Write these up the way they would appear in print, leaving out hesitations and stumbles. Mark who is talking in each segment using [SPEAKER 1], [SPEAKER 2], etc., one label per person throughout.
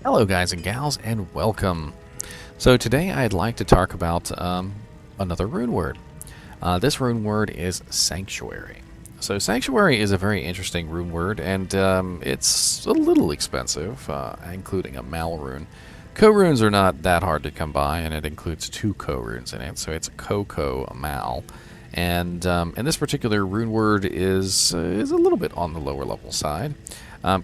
[SPEAKER 1] Hello guys and gals, and welcome. So today I'd like to talk about another rune word. This rune word is Sanctuary. So Sanctuary is a very interesting rune word, and it's a little expensive, including a Mal rune. Co-runes are not that hard to come by, and it includes two co-runes in it, so it's a Co Mal. And this particular rune word is a little bit on the lower level side.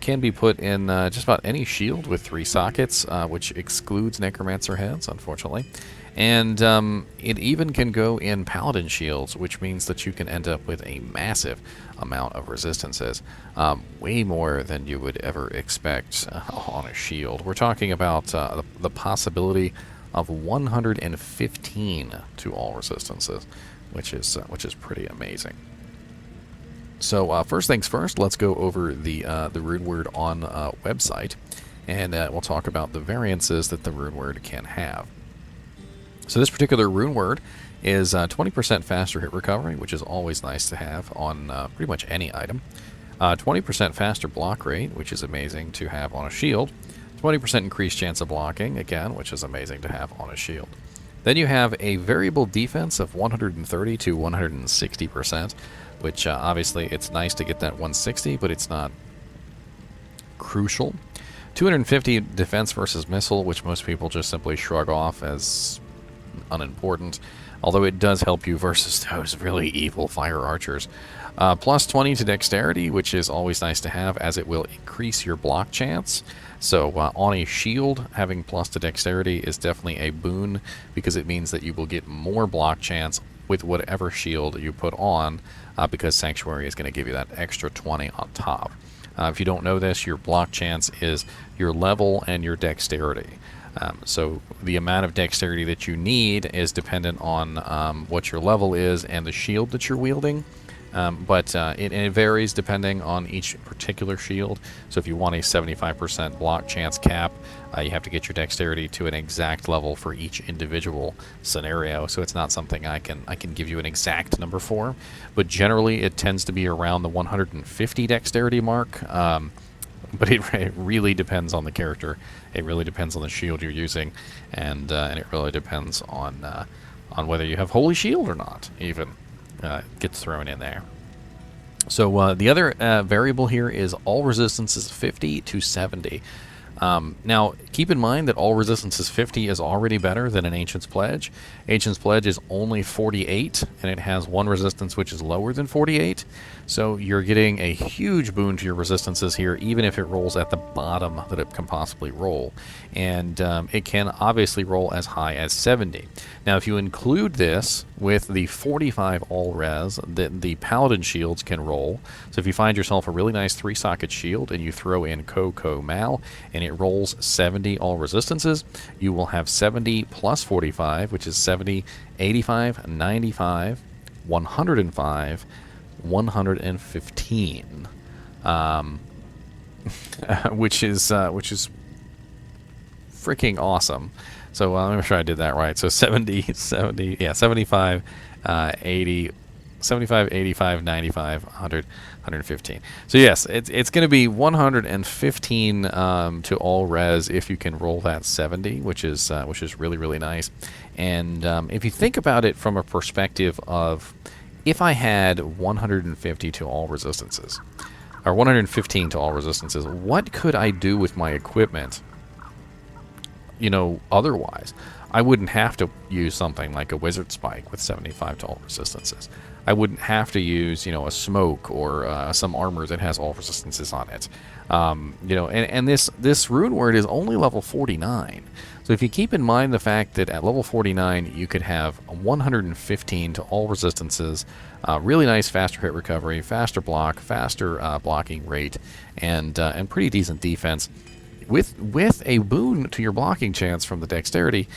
[SPEAKER 1] Can be put in just about any shield with 3 sockets, which excludes Necromancer heads, unfortunately. And it even can go in Paladin shields, which means that you can end up with a massive amount of resistances. Way more than you would ever expect on a shield. We're talking about the possibility of 115 to all resistances, which is pretty amazing. So first things first, let's go over the rune word on website, and we'll talk about the variances that the rune word can have. So this particular rune word is 20% faster hit recovery, which is always nice to have on pretty much any item. 20% faster block rate, which is amazing to have on a shield. 20% increased chance of blocking, again, which is amazing to have on a shield. Then you have a variable defense of 130 to 160%, which obviously it's nice to get that 160, but it's not crucial. 250 defense versus missile, which most people just simply shrug off as unimportant, although it does help you versus those really evil fire archers. Plus 20 to dexterity, which is always nice to have, as it will increase your block chance. So on a shield, having plus to dexterity is definitely a boon, because it means that you will get more block chance with whatever shield you put on, because Sanctuary is going to give you that extra 20 on top. If you don't know this, your block chance is your level and your dexterity. So the amount of dexterity that you need is dependent on what your level is and the shield that you're wielding. But it varies depending on each particular shield. So if you want a 75% block chance cap, you have to get your dexterity to an exact level for each individual scenario. So it's not something I can give you an exact number for, but generally it tends to be around the 150 dexterity mark. But it really depends on the character. It really depends on the shield you're using, and it really depends on whether you have Holy Shield or not. Even gets thrown in there. So the other variable here is all resistance is 50 to 70. Now, keep in mind that all resistance is 50 is already better than an Ancient's Pledge. Ancient's Pledge is only 48, and it has one resistance which is lower than 48. So you're getting a huge boon to your resistances here, even if it rolls at the bottom that it can possibly roll. And it can obviously roll as high as 70. Now, if you include this with the 45 all res that the Paladin shields can roll, so if you find yourself a really nice 3-socket shield and you throw in Co Mal and it rolls 70 all resistances, you will have 70 plus 45, which is 70, 85, 95, 105, 115, which is freaking awesome. So let me make sure I did that right. So 70, yeah, 75, 80, 75, 85, 95, 100, 115. So yes, it's going to be 115 to all res if you can roll that 70, which is really, really nice. And if you think about it from a perspective of, if I had 150 to all resistances, or 115 to all resistances, what could I do with my equipment, otherwise? I wouldn't have to use something like a Wizard Spike with 75 to all resistances. I wouldn't have to use, a smoke or some armor that has all resistances on it. And this rune word is only level 49. So if you keep in mind the fact that at level 49 you could have 115 to all resistances, really nice faster hit recovery, faster block, faster blocking rate, and pretty decent defense, with a boon to your blocking chance from the dexterity,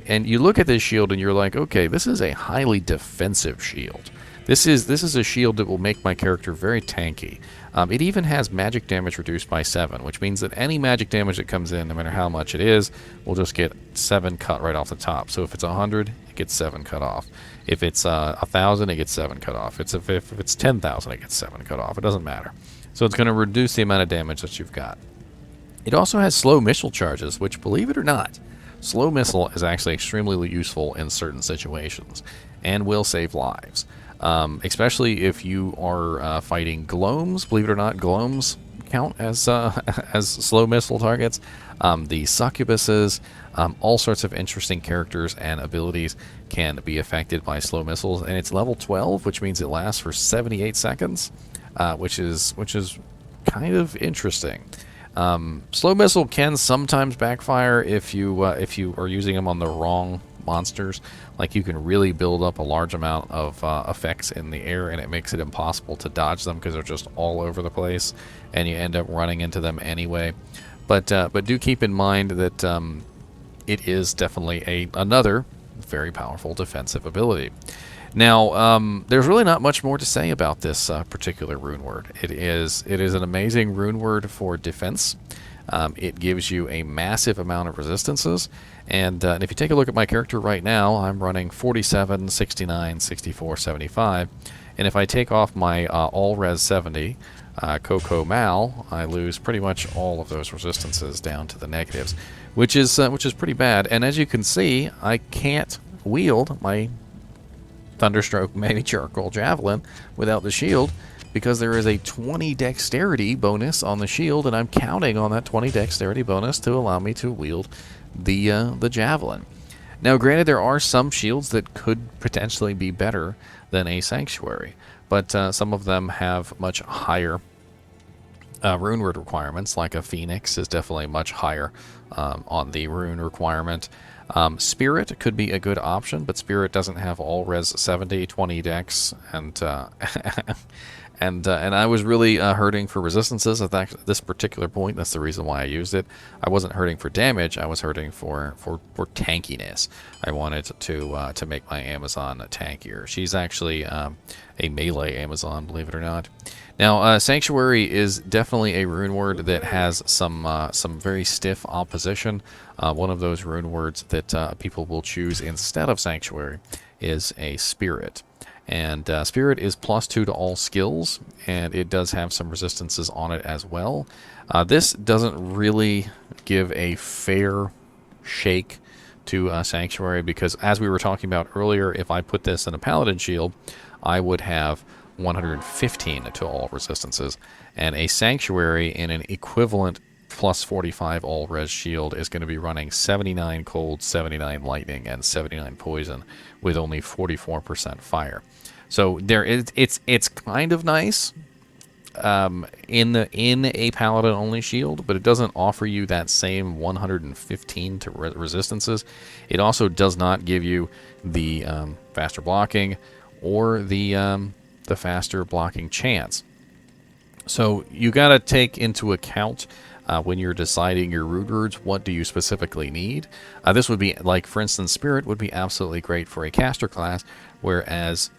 [SPEAKER 1] and you look at this shield and you're like, okay, this is a highly defensive shield. This is a shield that will make my character very tanky. It even has magic damage reduced by 7, which means that any magic damage that comes in, no matter how much it is, will just get 7 cut right off the top. So if it's 100, it gets 7 cut off. If it's 1,000, it gets 7 cut off. If it's 10,000, it gets 7 cut off. It doesn't matter. So it's going to reduce the amount of damage that you've got. It also has slow missile charges, which, believe it or not, slow missile is actually extremely useful in certain situations and will save lives. Especially if you are fighting glomes. Believe it or not, glomes count as as slow missile targets. The succubuses, all sorts of interesting characters and abilities can be affected by slow missiles, and it's level 12, which means it lasts for 78 seconds, which is kind of interesting. Slow missile can sometimes backfire if you are using them on the wrong monsters. Like, you can really build up a large amount of effects in the air, and it makes it impossible to dodge them because they're just all over the place, and you end up running into them anyway. But do keep in mind that it is definitely another very powerful defensive ability. Now, there's really not much more to say about this particular rune word. It is an amazing rune word for defense. It gives you a massive amount of resistances, and if you take a look at my character right now, I'm running 47, 69, 64, 75, and if I take off my all-res 70, Coco Mal, I lose pretty much all of those resistances down to the negatives, which is pretty bad. And as you can see, I can't wield my Thunderstroke Mega Charcoal Javelin without the shield, because there is a 20 dexterity bonus on the shield, and I'm counting on that 20 dexterity bonus to allow me to wield the javelin. Now, granted, there are some shields that could potentially be better than a Sanctuary, but some of them have much higher rune word requirements, like a Phoenix is definitely much higher on the rune requirement. Spirit could be a good option, but Spirit doesn't have all res 70, 20 dex, and and I was really hurting for resistances at this particular point. That's the reason why I used it. I wasn't hurting for damage. I was hurting for tankiness. I wanted to make my Amazon tankier. She's actually a melee Amazon, believe it or not. Now, Sanctuary is definitely a rune word that has some very stiff opposition. One of those rune words that people will choose instead of Sanctuary is a Spirit. And Spirit is +2 to all skills, and it does have some resistances on it as well. This doesn't really give a fair shake to Sanctuary, because as we were talking about earlier, if I put this in a Paladin shield, I would have 115 to all resistances, and a Sanctuary in an equivalent +45 all res shield is going to be running 79 cold, 79 lightning, and 79 poison with only 44% fire. So it's kind of nice in a Paladin only shield, but it doesn't offer you that same 115 to resistances. It also does not give you the faster blocking or the faster blocking chance. So you got to take into account when you're deciding your rune words, what do you specifically need? This would be, like, for instance, Spirit would be absolutely great for a caster class, whereas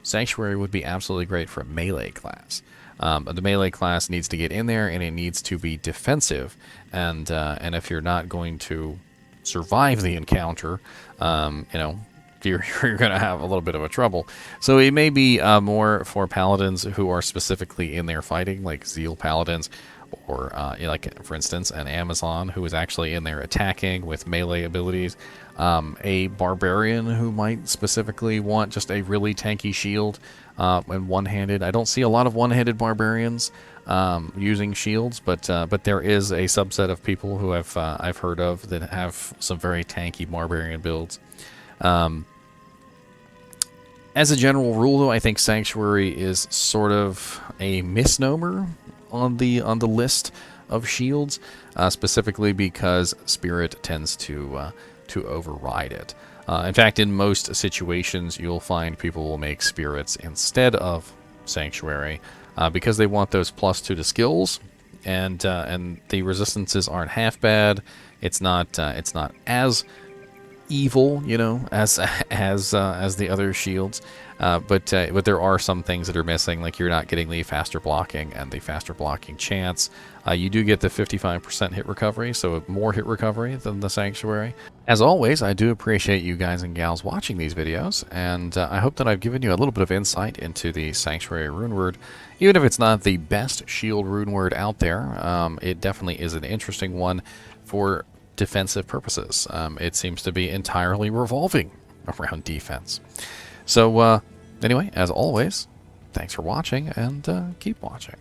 [SPEAKER 1] Sanctuary would be absolutely great for a melee class. The melee class needs to get in there, and it needs to be defensive, and if you're not going to survive the encounter, you're going to have a little bit of a trouble. So it may be more for paladins who are specifically in there fighting, like Zeal Paladins, or like, for instance, an Amazon who is actually in there attacking with melee abilities. A Barbarian who might specifically want just a really tanky shield and one-handed. I don't see a lot of one-handed Barbarians using shields, but there is a subset of people who I've heard of that have some very tanky Barbarian builds. As a general rule, though, I think Sanctuary is sort of a misnomer on the list of shields, specifically because Spirit tends to override it. In fact, in most situations, you'll find people will make Spirits instead of Sanctuary because they want those +2 to skills, and the resistances aren't half bad. It's not as evil, you know, as as the other shields. But there are some things that are missing, like you're not getting the faster blocking and the faster blocking chance. You do get the 55% hit recovery, so more hit recovery than the Sanctuary. As always, I do appreciate you guys and gals watching these videos, and I hope that I've given you a little bit of insight into the Sanctuary runeword. Even if it's not the best shield runeword out there, it definitely is an interesting one for defensive purposes. It seems to be entirely revolving around defense. So, anyway, as always, thanks for watching, and keep watching.